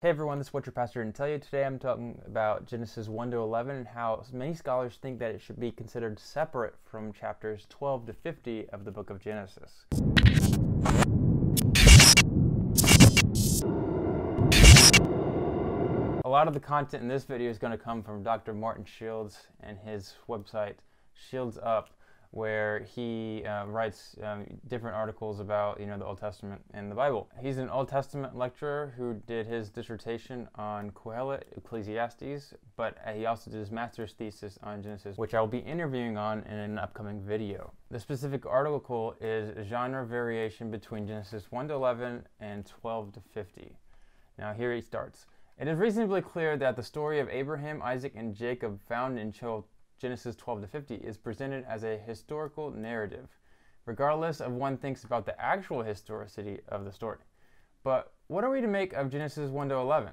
Hey everyone, this is What Your Pastor didn't tell you. Today I'm talking about Genesis 1 to 11 and how many scholars think that it should be considered separate from chapters 12 to 50 of the book of Genesis. A lot of the content in this video is going to come from Dr. Martin Shields and his website, Shields Up, where he writes different articles about the Old Testament and the Bible. He's an Old Testament lecturer who did his dissertation on Kohelet, Ecclesiastes, but he also did his master's thesis on Genesis, which I will be interviewing on in an upcoming video. The specific article is genre variation between Genesis 1 to 11 and 12 to 50. Now here he starts. It is reasonably clear that the story of Abraham, Isaac, and Jacob found in Genesis 12 to 50 is presented as a historical narrative, regardless of one thinks about the actual historicity of the story. But what are we to make of Genesis 1 to 11?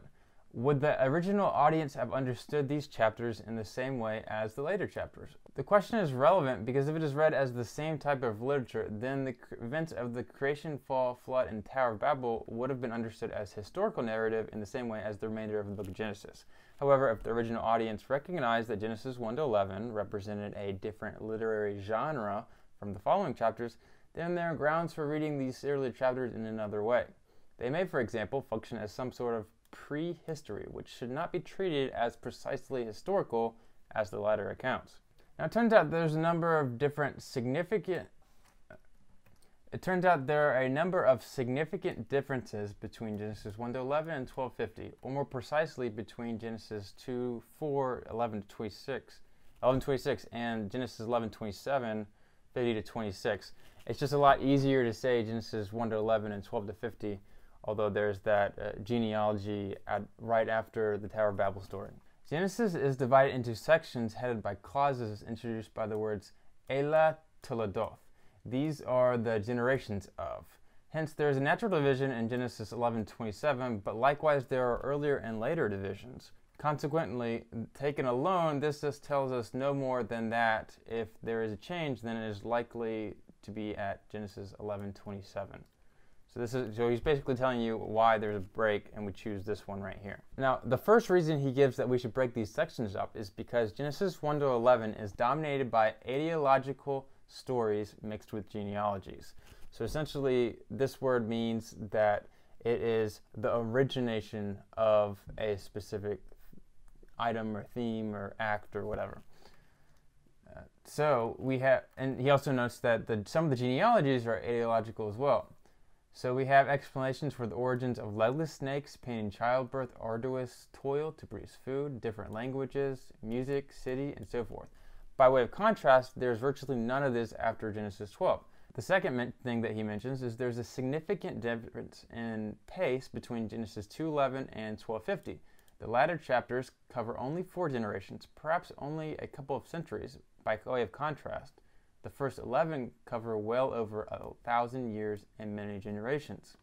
Would the original audience have understood these chapters in the same way as the later chapters? The question is relevant because if it is read as the same type of literature, then the events of the creation, fall, flood, and Tower of Babel would have been understood as historical narrative in the same way as the remainder of the book of Genesis. However, if the original audience recognized that Genesis 1 to 11 represented a different literary genre from the following chapters, then there are grounds for reading these earlier chapters in another way. They may, for example, function as some sort of prehistory, which should not be treated as precisely historical as the latter accounts. Now, it turns out there are a number of significant differences between Genesis 1 to 11 and 12:50, or more precisely between Genesis 2:4, 11:26, and Genesis 11:27, 50 to 26. It's just a lot easier to say Genesis 1 to 11 and 12 to 50, although there's that genealogy right after the Tower of Babel story. Genesis is divided into sections headed by clauses introduced by the words Ela Toledoth. These are the generations of. Hence, there is a natural division in Genesis 11:27, but likewise there are earlier and later divisions. Consequently, taken alone, this just tells us no more than that if there is a change, then it is likely to be at Genesis 11:27. So he's basically telling you why there's a break, and we choose this one right here. Now, the first reason he gives that we should break these sections up is because Genesis 1 to 11 is dominated by ideological stories mixed with genealogies. So essentially, this word means that it is the origination of a specific item or theme or act or whatever. So we have, and he also notes that some of the genealogies are ideological as well. So we have explanations for the origins of legless snakes, pain in childbirth, arduous toil to produce food, different languages, music, city, and so forth. By way of contrast, there's virtually none of this after Genesis 12. The second thing that he mentions is there's a significant difference in pace between Genesis 2:11 and 12:50. The latter chapters cover only 4 generations, perhaps only a couple of centuries. By way of contrast, the first 11 cover well over 1,000 years and many generations.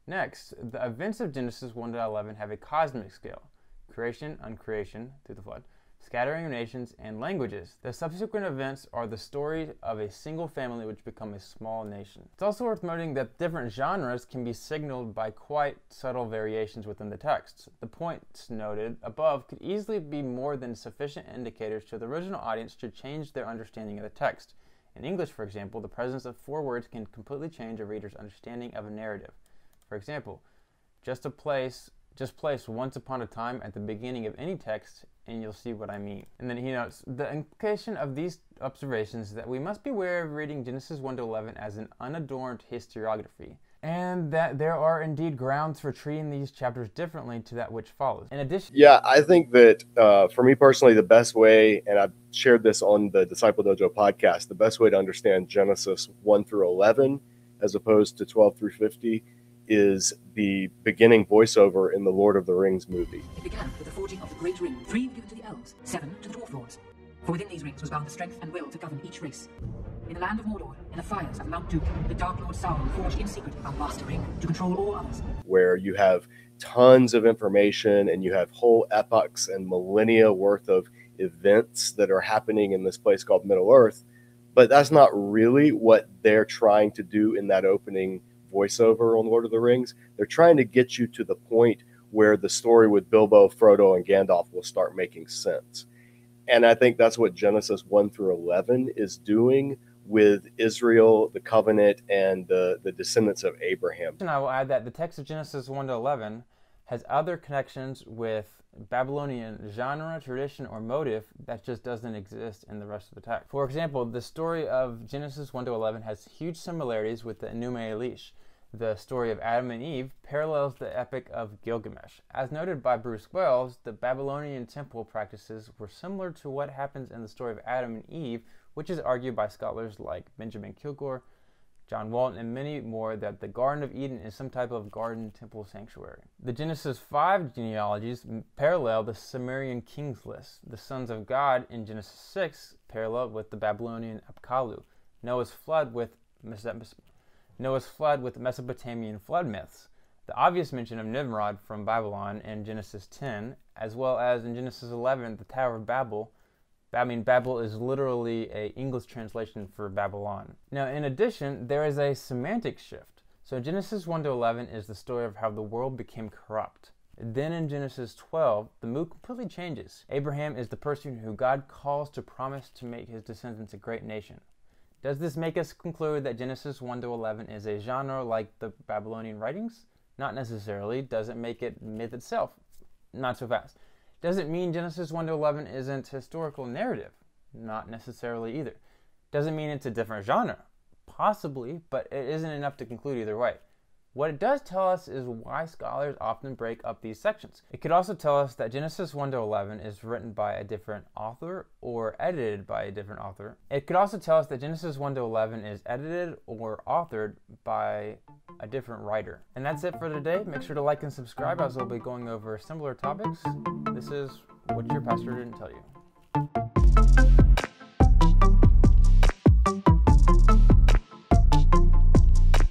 Next, the events of Genesis 1 to 11 have a cosmic scale: creation, uncreation through the flood, scattering of nations, and languages. The subsequent events are the story of a single family which become a small nation. It's also worth noting that different genres can be signaled by quite subtle variations within the texts. The points noted above could easily be more than sufficient indicators to the original audience to change their understanding of the text. In English, for example, the presence of 4 words can completely change a reader's understanding of a narrative. For example, just place once upon a time at the beginning of any text, and you'll see what I mean. And then he notes, the implication of these observations is that we must be aware of reading Genesis 1 to 11 as an unadorned historiography, and that there are indeed grounds for treating these chapters differently to that which follows. In addition... Yeah, I think that for me personally, the best way, and I've shared this on the Disciple Dojo podcast, the best way to understand Genesis 1 through 11, as opposed to 12 through 50, is the beginning voiceover in the Lord of the Rings movie. It began with the forging of the Great Ring. 3 were given to the elves, 7 to the dwarf lords. For within these rings was bound the strength and will to govern each race. In the land of Mordor, in the fires of Mount Doom, the Dark Lord Sauron forged in secret a master ring to control all others. Where you have tons of information and you have whole epochs and millennia worth of events that are happening in this place called Middle Earth. But that's not really what they're trying to do in that opening voiceover on Lord of the Rings. They're trying to get you to the point where the story with Bilbo, Frodo, and Gandalf will start making sense. And I think that's what Genesis 1 through 11 is doing with Israel, the covenant, and the descendants of Abraham. And I will add that the text of Genesis 1 to 11 has other connections with Babylonian genre, tradition, or motive that just doesn't exist in the rest of the text. For example, the story of Genesis 1 to 11 has huge similarities with the Enuma Elish. The story of Adam and Eve parallels the Epic of Gilgamesh. As noted by Bruce Wells, the Babylonian temple practices were similar to what happens in the story of Adam and Eve, which is argued by scholars like Benjamin Kilgore, John Walton, and many more that the Garden of Eden is some type of garden temple sanctuary. The Genesis 5 genealogies parallel the Sumerian kings list. The sons of God in Genesis 6 parallel with the Babylonian Apkallu. Noah's flood with Mesopotamian flood myths. The obvious mention of Nimrod from Babylon in Genesis 10, as well as in Genesis 11, the Tower of Babel. Babel is literally an English translation for Babylon. Now, in addition, there is a semantic shift. So Genesis 1 to 11 is the story of how the world became corrupt. Then in Genesis 12, the mood completely changes. Abraham is the person who God calls to promise to make his descendants a great nation. Does this make us conclude that Genesis 1 to 11 is a genre like the Babylonian writings? Not necessarily. Does it make it myth itself? Not so fast. Does it mean Genesis 1 to 11 isn't historical narrative? Not necessarily either. Does it mean it's a different genre? Possibly, but it isn't enough to conclude either way. What it does tell us is why scholars often break up these sections. It could also tell us that Genesis 1 to 11 is written by a different author or edited by a different author. It could also tell us that Genesis 1 to 11 is edited or authored by a different writer. And that's it for today. Make sure to like and subscribe as we'll be going over similar topics. This is What Your Pastor Didn't Tell You.